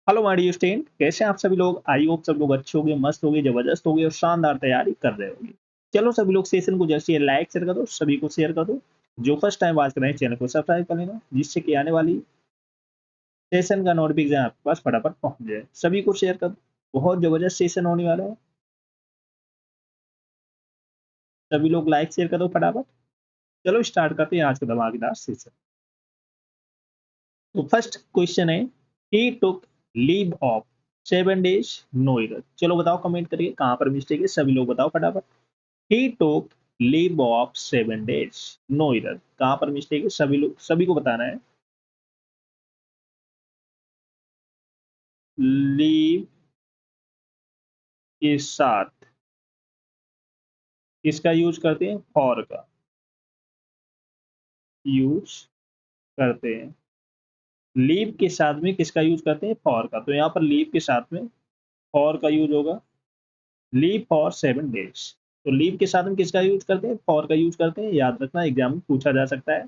Hello my dear student, कैसे हैं आप सभी लोग। आई होप सब लोग अच्छे होंगे, मस्त होंगे, जबरदस्त होंगे और शानदार तैयारी कर रहे होंगे। चलो सभी लोग सेशन को जैसे लाइक शेयर कर दो, सभी को शेयर कर दो। जो फर्स्ट टाइम बात कर रहे हैं चैनल को सब्सक्राइब कर लेना, जिससे कि आने वाली सेशन का नोटिफिकेशन आपके पास फटाफट पहुंच जाए। सभी को शेयर कर दो, बहुत जबरदस्त सेशन होने वाला है। सभी लोग लाइक शेयर कर दो फटाफट। चलो स्टार्ट करते हैं आज का धमाकेदार सेशन। तो फर्स्ट क्वेश्चन है, he took leave of 7 days no error. चलो बताओ कमेंट करके कहाँ पर मिस्टेक है, सभी लोग बताओ फटाफट। He took leave of 7 days. No error. कहाँ पर मिस्टेक है, सभी को बताना है। लीव के साथ किसका यूज करते हैं, फॉर का यूज करते हैं। लीव के साथ में किसका यूज करते हैं, फॉर का। तो यहाँ पर लीव के साथ में फॉर का यूज होगा। Leave for 7 days। तो लीव के साथ में किसका यूज करते हैं, फॉर का यूज करते हैं। याद रखना, एग्जाम में पूछा जा सकता है।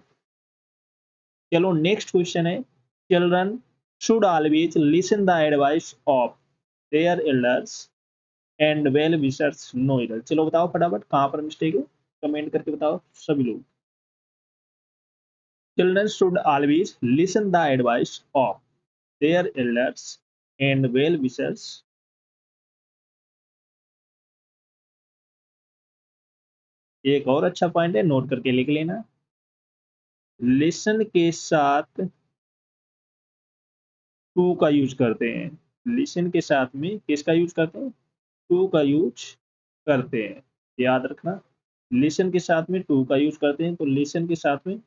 चलो नेक्स्ट क्वेश्चन है, children should always listen the advice of their elders and well wishers no error. चलो बताओ फटाफट कहाँ पर मिस्टेक है, कमेंट करके बताओ सभी लोग। Children should always listen the advice of their elders and well wishers. एक और अच्छा पॉइंट है, नोट करके लिख लेना। लिसन के साथ टू का यूज करते हैं। लिसन के साथ में किसका यूज करते हैं, टू का यूज करते हैं। याद रखना, लिसन के साथ में टू का यूज करते हैं। तो लिसन के साथ में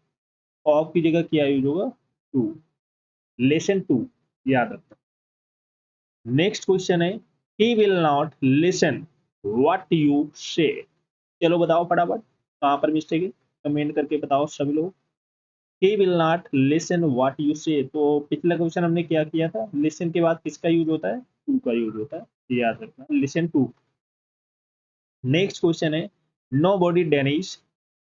ऑफ की जगह क्या यूज होगा, टू। लेसन टू, याद रखना। नेक्स्ट क्वेश्चन है, he will not listen what you से। चलो बताओ फटाफट कहाँ पर मिस्टेक है, कमेंट करके बताओ सभी लोग। He will not listen what you से। तो पिछला क्वेश्चन हमने क्या किया था, लिसन के बाद किसका यूज होता है, टू का यूज होता है। याद रखना, लिसन टू। नेक्स्ट क्वेश्चन है, nobody denies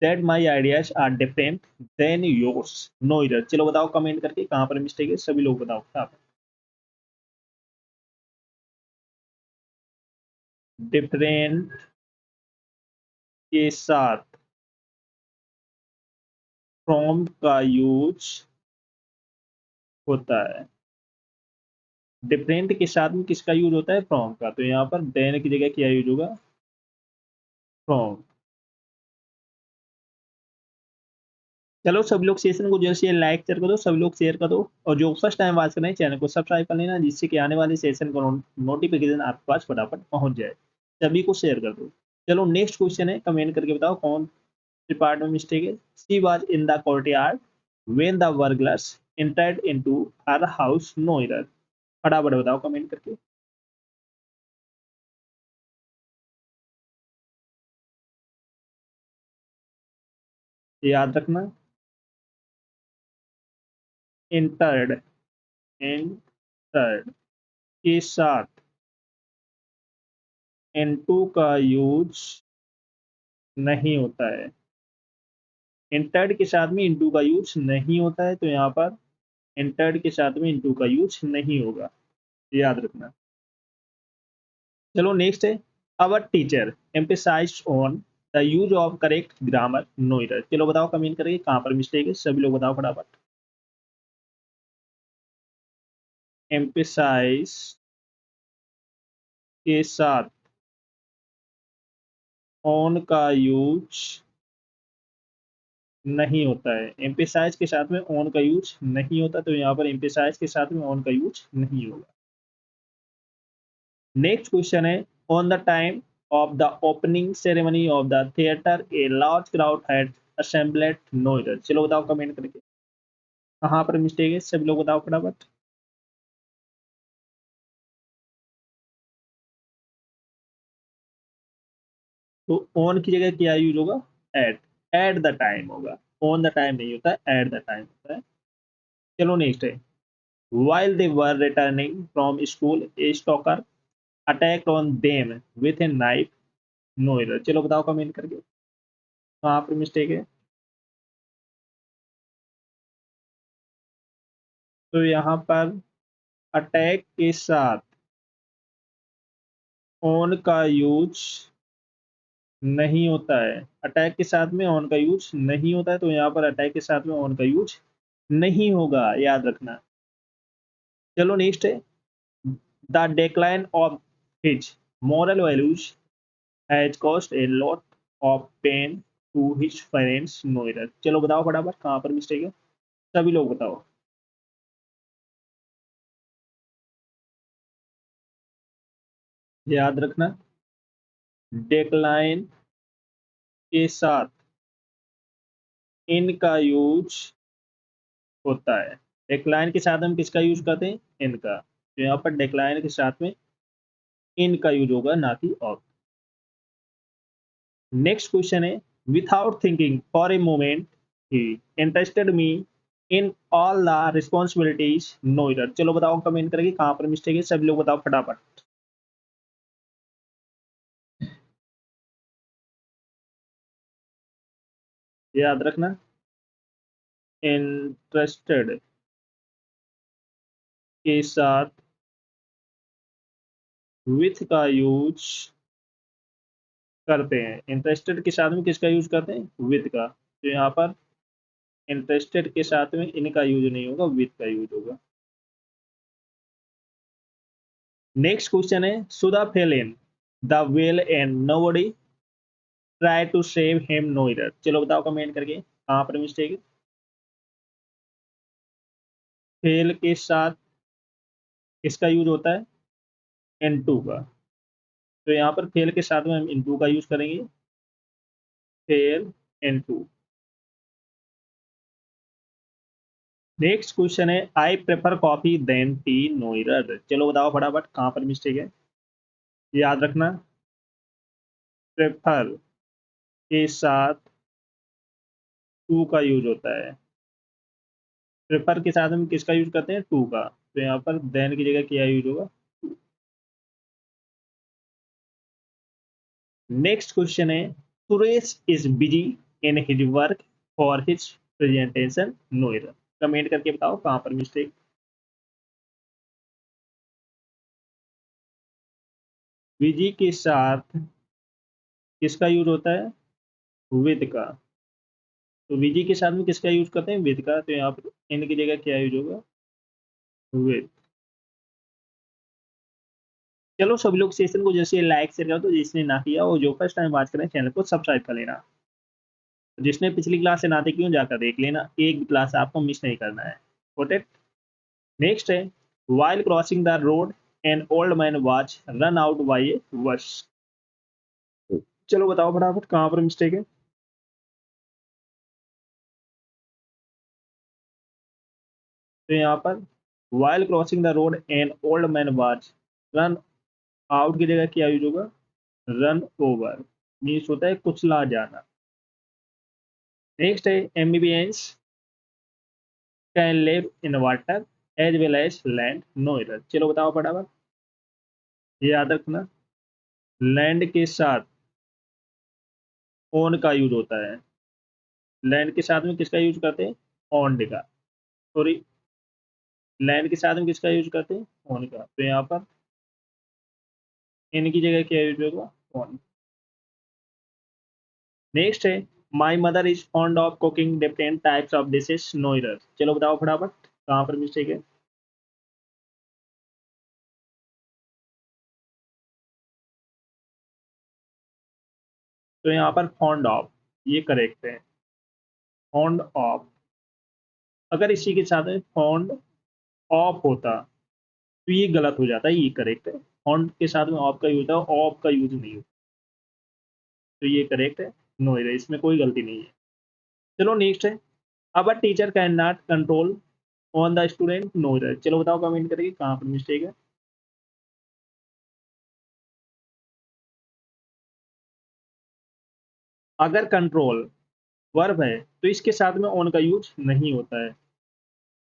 that my ideas are different than yours no error. चलो बताओ कमेंट करके कहाँ पर मिस्टेक है, सभी लोग बताओ फटाफट। डिफरेंट के साथ फ्रॉम का यूज होता है। डिफरेंट के साथ में किसका यूज होता है, फ्रॉम का। तो यहाँ पर देन की जगह क्या यूज होगा, फ्रॉम। चलो सब लोग सेशन को जैसे लाइक शेयर कर दो, सब लोग शेयर कर दो। और जो फर्स्ट टाइम बात कर रहे हैं चैनल को सब्सक्राइब कर लेना, जिससे कि आने वाले सेशन का नोटिफिकेशन आपके पास फटाफट पहुंच जाए। सभी को शेयर कर दो। चलो नेक्स्ट क्वेश्चन है, कमेंट करके बताओ कौन सी पार्ट में मिस्टेक है। She was in the courtyard when the burglars entered into her house no error। फटाफट बताओ कमेंट करके। याद रखना, इंटर्ड, इंटर्ड के साथ इनटू का यूज नहीं होता है। इंटर्ड के साथ में इनटू का यूज नहीं होता है, तो यहाँ पर इंटर्ड के साथ में इनटू का यूज नहीं होगा। याद रखना। चलो नेक्स्ट है, our teacher emphasized on the use of correct grammar no error. चलो बताओ कमेंट करके कहाँ पर मिस्टेक है, सभी लोग बताओ फटाफट। एम्फेसाइज के साथ ऑन का यूज नहीं होता है। एम्फेसाइज के साथ में ऑन का यूज नहीं होता, तो यहाँ पर एम्फेसाइज के साथ में ऑन का यूज नहीं होगा। नेक्स्ट क्वेश्चन है, on the time of the opening ceremony of the theatre a large crowd had assembled no error. चलो बताओ कमेंट करके कहाँ पर मिस्टेक है, सभी लोग बताओ फटाफट। तो ऑन की जगह क्या यूज होगा, एट। एट द टाइम होगा, ऑन द टाइम नहीं होता, एट द टाइम होता है। चलो नेक्स्ट है, while they were returning from school a stalker attacked on them with a knife no error। चलो बताओ कमेंट करके कहाँ पर मिस्टेक है। तो यहाँ पर अटैक के साथ ऑन का यूज नहीं होता है। अटैक के साथ में ऑन का यूज नहीं होता है, तो यहाँ पर अटैक के साथ में ऑन का यूज नहीं होगा, याद रखना। चलो नेक्स्ट है, the decline of his moral values has caused a lot of pain to his parents Noira। चलो बताओ फटाफट कहाँ पर मिस्टेक है, सभी लोग बताओ। याद रखना, डिक्लाइन के साथ इन का यूज होता है। डिक्लाइन के साथ हम किसका यूज करते हैं, इनका, तो यहाँ पर डिक्लाइन के साथ में इन का यूज होगा, ना कि ऑफ। नेक्स्ट क्वेश्चन है, without thinking for a moment he interested me in all the responsibilities no error. चलो बताओ कमेंट करके कहाँ पर मिस्टेक है, सभी लोग बताओ फटाफट। याद रखना, इंटरेस्टेड के साथ विथ का यूज करते हैं। इंटरेस्टेड के साथ में किसका यूज करते हैं, विथ का, तो यहाँ पर इंटरेस्टेड के साथ में इनका यूज नहीं होगा, विथ का यूज होगा। नेक्स्ट क्वेश्चन है, Sudha fell in the well and nobody tried to save him no error. चलो बताओ कमेंट करके कहाँ पर मिस्टेक है। फेल के साथ किसका यूज होता है, इनटू का, तो यहाँ पर फेल के साथ में हम इनटू का यूज करेंगे, फेल इनटू। नेक्स्ट क्वेश्चन है, I prefer coffee than tea no error. चलो बताओ फटाफट कहाँ पर मिस्टेक है। याद रखना, प्रेफर के साथ टू का यूज होता है। प्रेफर के साथ हम किसका यूज करते हैं, टू का, तो यहाँ पर देन की जगह क्या यूज होगा। नेक्स्ट क्वेश्चन है, Suresh is busy in his work for his presentation no error. Comment करके बताओ कहाँ पर मिस्टेक। बिजी के साथ किसका यूज होता है, विद का, तो बिजी के साथ में किसका यूज करते हैं, विद का, तो यहाँ पर इन की जगह क्या यूज होगा, विद। चलो सभी लोग सेशन को जैसे लाइक शेयर करो, तो जिसने ना किया वो जो फर्स्ट टाइम बात करें चैनल को सब्सक्राइब कर लेना। जिसने पिछली क्लास से नाते क्यों जाकर देख लेना, एक भी क्लास आपको मिस नहीं करना है। Got it. नेक्स्ट है, while crossing the road an old man was run out by a bus. चलो बताओ फटाफट कहाँ पर मिस्टेक है। तो यहाँ पर while crossing the road an old man was run out की जगह क्या यूज होगा, रन ओवर, मीन्स होता है कुचला जाना। नेक्स्ट है, amphibians can live in water as well as land no error. चलो बताओ फटाफट। याद रखना, लैंड के साथ ओन का यूज होता है। लैंड के साथ में किसका यूज करते हैं, ऑन का, सॉरी, लैंड के साथ में किसका यूज करते हैं, ऑन का, तो यहाँ पर इनकी जगह क्या यूज होगा, ऑन। नेक्स्ट है, my mother is fond of cooking different types of dishes no error. चलो बताओ फटाफट कहाँ पर मिस्टेक है। तो यहाँ पर फॉन्ड ऑफ, ये करेक्ट है, फॉन्ड ऑफ। अगर इसी के साथ में फॉन्ड ऑफ होता तो ये गलत हो जाता है, ये करेक्ट है। फॉन्ड के साथ में ऑफ का यूज होता है, ऑफ का यूज नहीं होता, तो ये करेक्ट है, नो एरर, इसमें कोई गलती नहीं है। चलो नेक्स्ट है, अब a teacher can not control on the student no error. चलो बताओ कमेंट करके कहाँ पर मिस्टेक है। अगर कंट्रोल वर्ब है तो इसके साथ में ऑन का यूज नहीं होता है।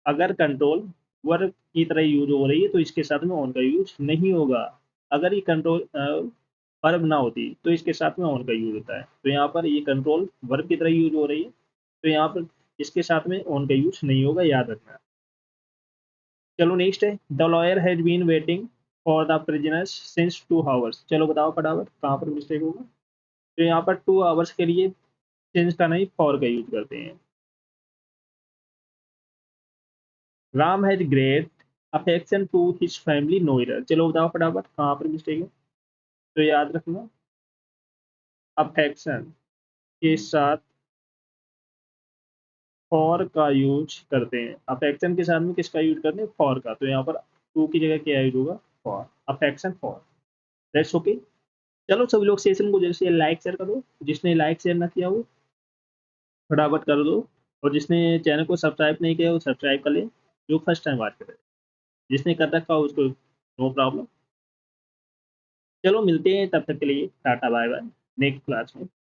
अगर कंट्रोल वर्ब की तरह यूज हो रही है तो इसके साथ में ऑन का यूज नहीं होगा। अगर ये कंट्रोल वर्ब ना होती तो इसके साथ में ऑन का यूज होता है, तो यहाँ पर ये कंट्रोल वर्ब की तरह यूज हो रही है, तो यहाँ पर इसके साथ में ऑन का यूज नहीं होगा, याद रखना। चलो नेक्स्ट है, the lawyer has been waiting for the prisoners since 2 hours. चलो बताओ फटाफट कहाँ पर मिस्टेक होगा। तो यहाँ पर 2 आवर्स के लिए सिंस का नहीं फॉर का यूज करते हैं। Ram has great affection to his family no error. चलो बताओ फटाफट कहाँ पर मिस्टेक है। तो याद रखना, अफेक्शन के साथ फॉर का यूज करते हैं। अफेक्शन के साथ में किसका यूज करते हैं, फॉर का। तो यहाँ पर टू की जगह क्या यूज होगा, for, affection for. That's okay. चलो सभी लोग सेशन को जैसे लाइक शेयर करो, जिसने लाइक शेयर ना किया हो फटाफट कर दो, और जिसने चैनल को सब्सक्राइब नहीं किया वो सब्सक्राइब कर ले, जो फर्स्ट टाइम बात करे। जिसने कर रखा हो उसको नो प्रॉब्लम। चलो मिलते हैं, तब तक के लिए tata bye bye next class में।